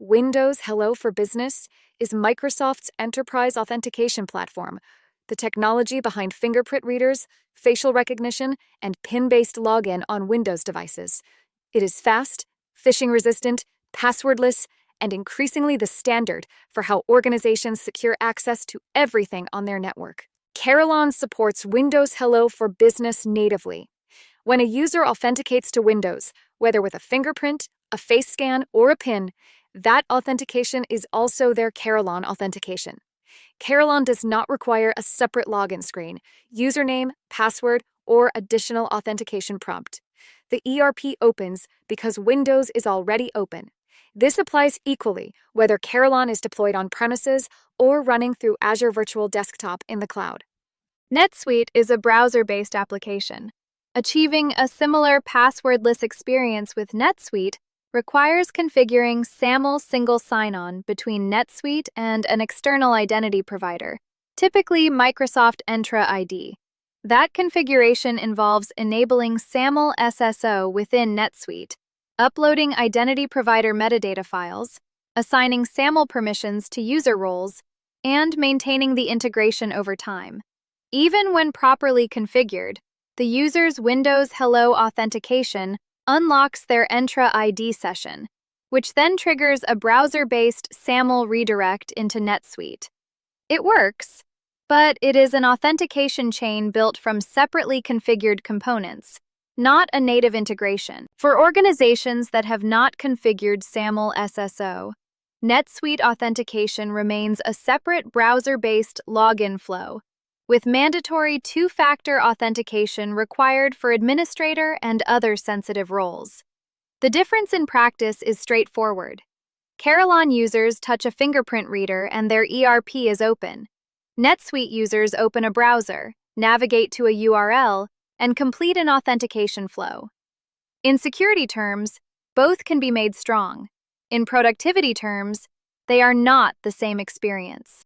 Windows Hello for Business is Microsoft's enterprise authentication platform, the technology behind fingerprint readers, facial recognition, and PIN-based login on Windows devices. It is fast, phishing-resistant, passwordless, and increasingly the standard for how organizations secure access to everything on their network. Carillon supports Windows Hello for Business natively. When a user authenticates to Windows, whether with a fingerprint, a face scan, or a PIN, that authentication is also their Carillon authentication. Carillon does not require a separate login screen, username, password, or additional authentication prompt. The ERP opens because Windows is already open. This applies equally whether Carillon is deployed on premises or running through Azure Virtual Desktop in the cloud. NetSuite is a browser-based application. Achieving a similar passwordless experience with NetSuite requires configuring SAML single sign-on between NetSuite and an external identity provider, typically Microsoft Entra ID. That configuration involves enabling SAML SSO within NetSuite, uploading identity provider metadata files, assigning SAML permissions to user roles, and maintaining the integration over time. Even when properly configured, the user's Windows Hello authentication unlocks their Entra ID session, which then triggers a browser-based SAML redirect into NetSuite. It works, but it is an authentication chain built from separately configured components, not a native integration. For organizations that have not configured SAML SSO, NetSuite authentication remains a separate browser-based login flow, with mandatory two-factor authentication required for administrator and other sensitive roles. The difference in practice is straightforward. Carillon users touch a fingerprint reader and their ERP is open. NetSuite users open a browser, navigate to a URL, and complete an authentication flow. In security terms, both can be made strong. In productivity terms, they are not the same experience.